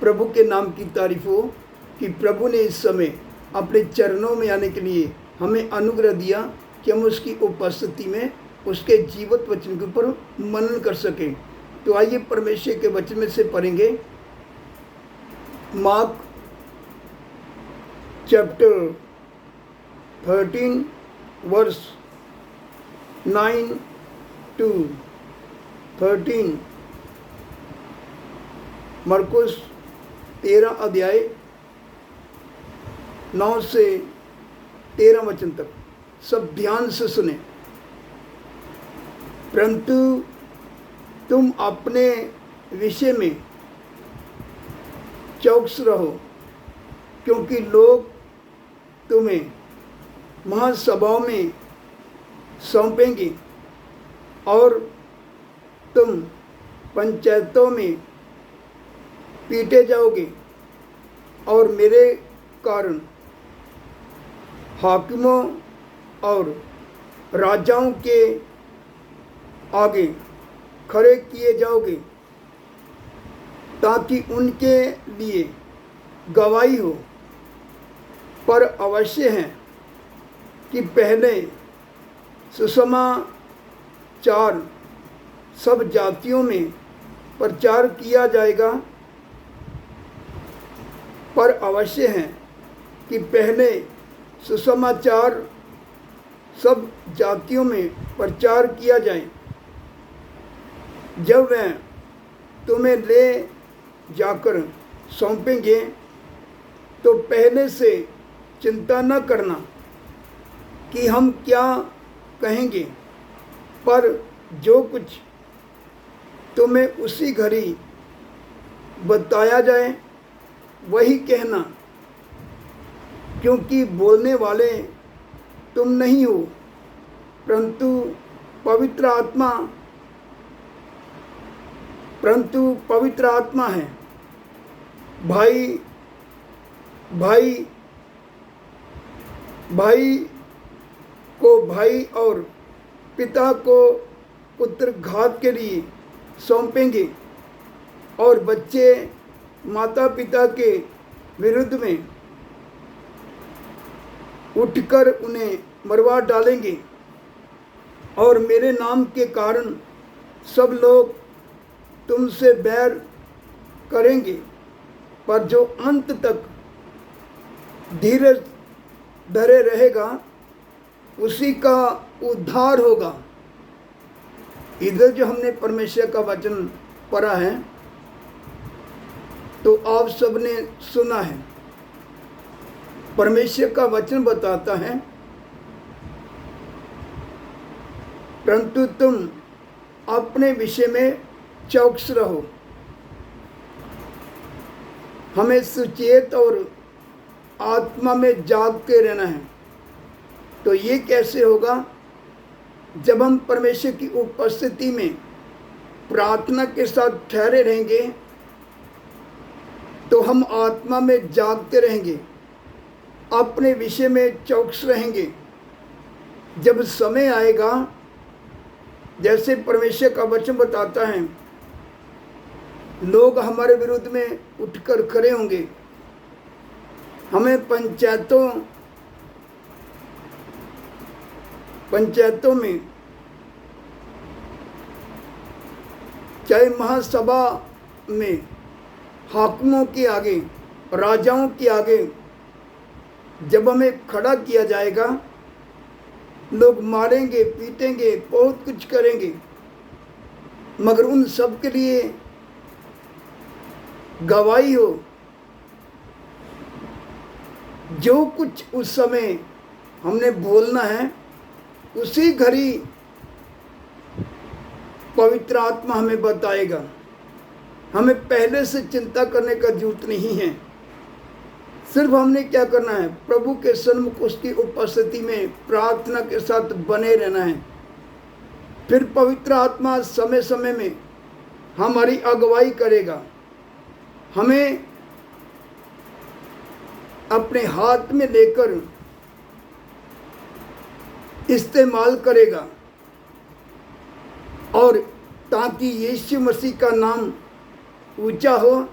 प्रभु के नाम की तारीफ हो कि प्रभु ने इस समय अपने चरणों में आने के लिए हमें अनुग्रह दिया कि हम उसकी उपस्थिति में उसके जीवित वचन के ऊपर मनन कर सकें। तो आइए परमेश्वर के वचन में से पढ़ेंगे मार्क चैप्टर 13 वर्स 9 to 13। मरकुस 13 अध्याय 9 से 13 वचन तक सब ध्यान से सुने। परंतु तुम अपने विषय में चौकस रहो, क्योंकि लोग तुम्हें महासभाओं में सौंपेंगे और तुम पंचायतों में पीटे जाओगे और मेरे कारण हाकिमों और राजाओं के आगे खड़े किए जाओगे, ताकि उनके लिए गवाही हो। पर अवश्य है कि पहले सुसमाचार सब जातियों में प्रचार किया जाएगा। पर अवश्य है कि पहले सुसमाचार सब जातियों में प्रचार किया जाए। जब वह तुम्हें ले जाकर सौंपेंगे तो पहले से चिंता न करना कि हम क्या कहेंगे, पर जो कुछ तुम्हें उसी घड़ी बताया जाए वही कहना, क्योंकि बोलने वाले तुम नहीं हो, परंतु पवित्र आत्मा है। भाई को भाई और पिता को पुत्र घात के लिए सौंपेंगे, और बच्चे माता पिता के विरुद्ध में उठकर उन्हें मरवा डालेंगे। और मेरे नाम के कारण सब लोग तुमसे बैर करेंगे, पर जो अंत तक धीरज धरे रहेगा उसी का उद्धार होगा। इधर जो हमने परमेश्वर का वचन पढ़ा है तो आप सबने सुना है। परमेश्वर का वचन बताता है, परंतु तुम अपने विषय में चौकस रहो। हमें सुचेत और आत्मा में जाग के रहना है। तो ये कैसे होगा? जब हम परमेश्वर की उपस्थिति में प्रार्थना के साथ ठहरे रहेंगे तो हम आत्मा में जागते रहेंगे, अपने विषय में चौकस रहेंगे। जब समय आएगा, जैसे परमेश्वर का वचन बताता है, लोग हमारे विरुद्ध में उठकर खड़े होंगे, हमें पंचायतों में, चाहे महासभा में, हाकिमों के आगे, राजाओं के आगे जब हमें खड़ा किया जाएगा, लोग मारेंगे, पीटेंगे, बहुत कुछ करेंगे, मगर उन सब के लिए गवाही हो। जो कुछ उस समय हमने बोलना है उसी घड़ी पवित्र आत्मा हमें बताएगा। हमें पहले से चिंता करने का जरूरत नहीं है। सिर्फ हमने क्या करना है? प्रभु के सन्मुख उसकी उपस्थिति में प्रार्थना के साथ बने रहना है। फिर पवित्र आत्मा समय समय में हमारी अगुवाई करेगा, हमें अपने हाथ में लेकर इस्तेमाल करेगा, और ताकि यीशु मसीह का नाम ऊंचा हो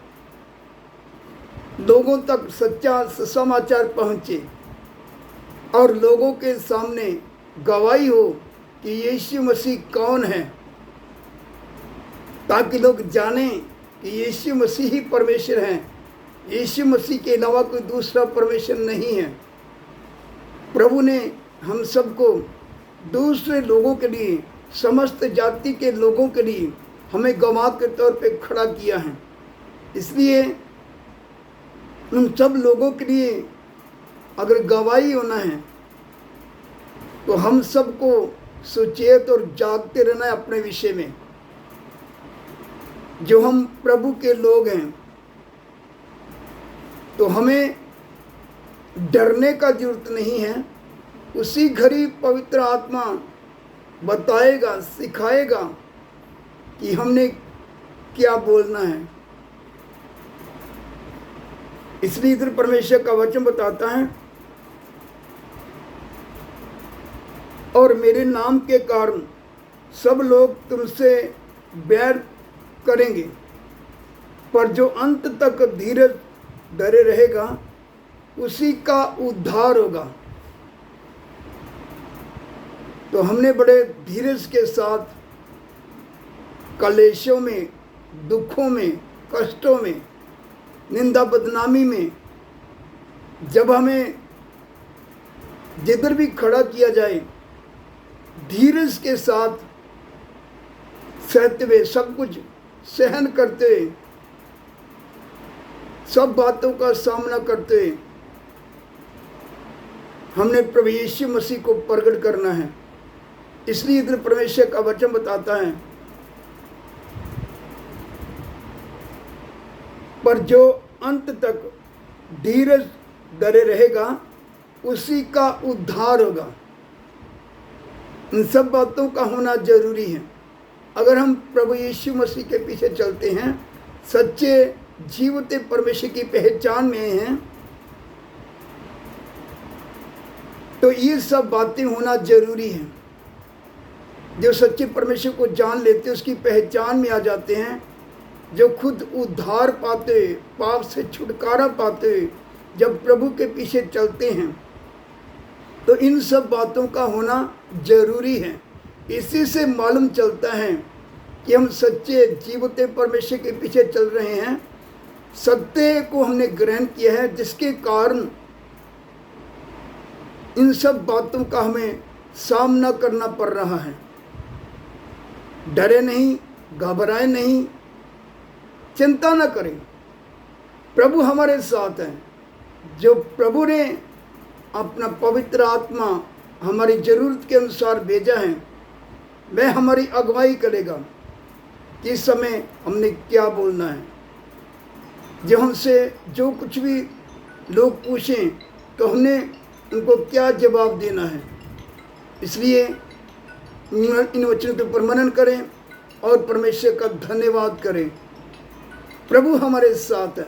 लोगों तक सच्चा समाचार पहुँचे और लोगों के सामने गवाही हो कि यीशु मसीह कौन है, ताकि लोग जानें कि यीशु मसीह ही परमेश्वर हैं, यीशु मसीह के अलावा कोई दूसरा परमेश्वर नहीं है। प्रभु ने हम सबको दूसरे लोगों के लिए, समस्त जाति के लोगों के लिए हमें गवाह के तौर पे खड़ा किया है। इसलिए उन सब लोगों के लिए अगर गवाही होना है तो हम सबको सुचेत और जागते रहना है अपने विषय में। जो हम प्रभु के लोग हैं तो हमें डरने का जरूरत नहीं है। उसी घड़ी पवित्र आत्मा बताएगा, सिखाएगा कि हमने क्या बोलना है। इसलिए इधर परमेश्वर का वचन बताता है, और मेरे नाम के कारण सब लोग तुमसे बैर करेंगे, पर जो अंत तक धीरज धरे रहेगा उसी का उद्धार होगा। तो हमने बड़े धीरज के साथ कलेशों में, दुखों में, कष्टों में, निंदा बदनामी में, जब हमें जिधर भी खड़ा किया जाए, धीरज के साथ सहते हुए, सब कुछ सहन करते हुए, सब बातों का सामना करते हुए हमने प्रभु यीशु मसीह को प्रकट करना है। इसलिए इधर परमेश्वर का वचन बताता है, पर जो अंत तक धीरज धरे रहेगा उसी का उद्धार होगा। इन सब बातों का होना जरूरी है। अगर हम प्रभु यीशु मसीह के पीछे चलते हैं, सच्चे जीवते परमेश्वर की पहचान में हैं, तो ये सब बातें होना जरूरी है। जो सच्चे परमेश्वर को जान लेते, उसकी पहचान में आ जाते हैं, जो खुद उद्धार पाते, पाप से छुटकारा पाते, जब प्रभु के पीछे चलते हैं, तो इन सब बातों का होना जरूरी है। इसी से मालूम चलता है कि हम सच्चे जीवते परमेश्वर के पीछे चल रहे हैं, सत्य को हमने ग्रहण किया है, जिसके कारण इन सब बातों का हमें सामना करना पड़ रहा है। डरे नहीं, घबराए नहीं, चिंता न करें, प्रभु हमारे साथ है। जो प्रभु ने अपना पवित्र आत्मा हमारी ज़रूरत के अनुसार भेजा है, वह हमारी अगुवाई करेगा कि इस समय हमने क्या बोलना है। जो हमसे जो कुछ भी लोग पूछें तो हमने उनको क्या जवाब देना है। इसलिए इन वचनों के ऊपर मनन करें और परमेश्वर का धन्यवाद करें। प्रभु हमारे साथ है।